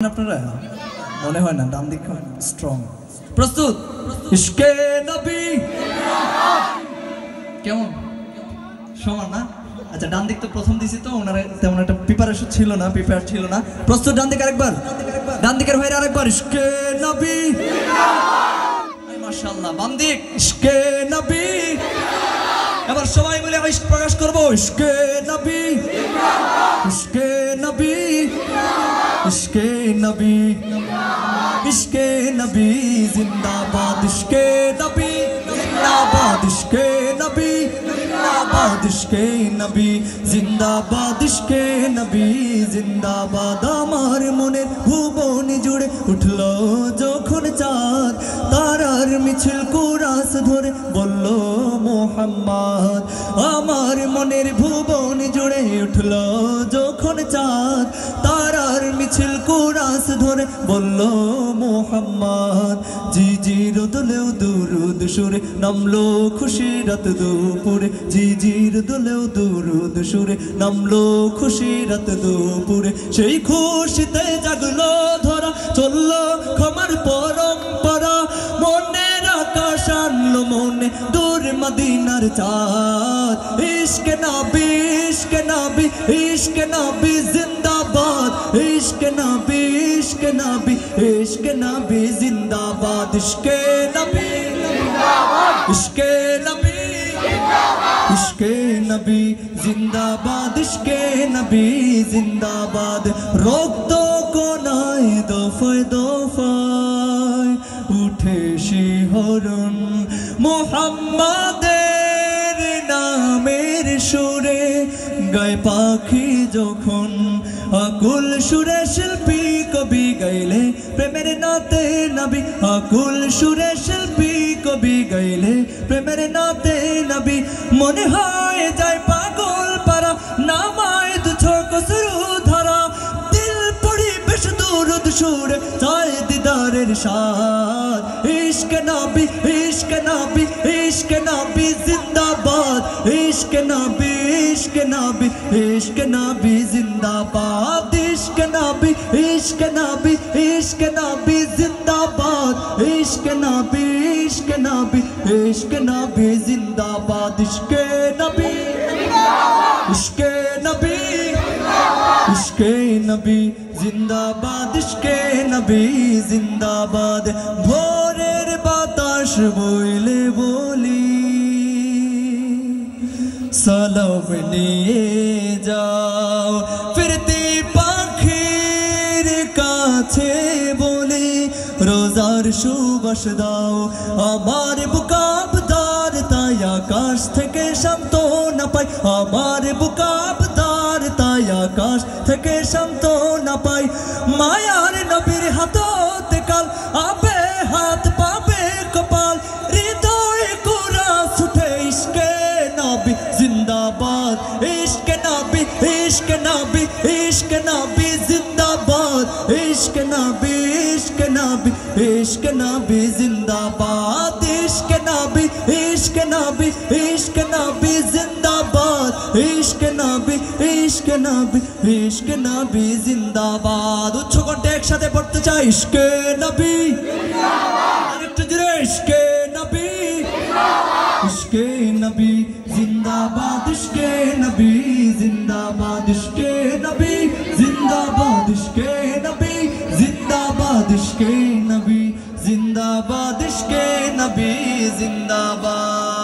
আপনারা মনে হয় না ডান দিক স্ট্রং প্রস্তুত ইশকে নবী কেমন সমান না আচ্ছা ডান দিক তো প্রথম দিছি তো ওনারা তেমন একটা প্রিপারেশন ছিল না প্রস্তুত ডান দিক আরেকবার ডান দিকের ভাইরা আরেকবার ইশকে নবী মাশাআল্লাহ বাম দিক ইশকে নবী এবার সবাই মিলে ইশক প্রকাশ করব ইশকে নবী ইশকে নবী इश्के नबी जिंदाबाद इश्के नबी जिंदाबाद इश्के नबी जिंदाबाद इश्के नबी जिंदाबाद इश्के नबी जिंदाबाद आमार मने भुवन जुड़े उठलो जखन चाँद तारार मिছিল कुरास धरे बोल्लो मोहम्मद आमार मनेर भुवन जुड़े उठलो जखन चाँद तारार मिছিল कुरास धरे बोल्लो मोहम्मद जिजिर दोलेও दुरूद सुरे नामलो खुशी रात दुपुरे जिजिर दोलेও दुरूद सुरे नामलो खुशी रात दुपुरे সেই খুশিতে জাগলো ধরা চললো ক্ষমার পরম্পরা মনের আকাশ আনলো মনে দূর মদিনার চাঁদ ইশকে নবী ইশকে নবী ইশকে নবী জিন্দাবাদ इश्के नबी इश्के नबी इश्के नबी जिंदाबाद इश्के नबी इश्के नबी इश्के नबी जिंदाबाद इश्के नबी जिंदाबाद रोक दो कोनाय दफाय दफाय उठे शिहरन मोहम्मदेर नामेर सुरे गाय पाखी যখন আকুল সুরে শিল্পী কবি গাইলে প্রেমের নাতে নবী আকুল সুরে শিল্পী কবি গাইলে প্রেমের নাতে নবী মনে হয় যায় পাগল পারা নামায় তুছো কসরু ধারা দিল পড়ি বেশ দুরুদ সুরে চায় দিদারের সাথ ইশকে নবী ইশকে নবী ইশকে নবী জিন্দাবাদ ইশকে নবী इश्के नबी जिंदाबाद इश्के नबी जिंदाबाद इश्के नबी जिंदाबाद इश्के नबी जिंदाबाद इश्के नबी जिंदाबाद भोरेर बातास बोले बोली सलाम निये जाओ फिरती पाखिर काछे बोले रोजार सुबास दाओ आमार बुकाबदार ताई आकाश थेके सान्त्वना पाई आमार बुकाबदार ताई आकाश थेके सान्त्वना पाई मायार नबीर हाथते काल आबे हाथ पाबे कपाल हृदय कुरास उठे इश्के नबी जिंदाबाद इश्के नबी जिंदाबाद इश्के नबी जिंदाबाद इश्के नबी जिंदाबाद इश्के नबी जिंदाबाद उच्च कण्ठे एकसाथे पढ़ते चाই इश्के नबी আরেকটু জোরে इश्के नबी जिंदाबाद इश्के नबी जिंदाबाद इश्के नबी जिंदाबाद इश्के नबी जिंदाबाद इश्के नबी जिंदाबाद इश्के नबी जिंदाबाद।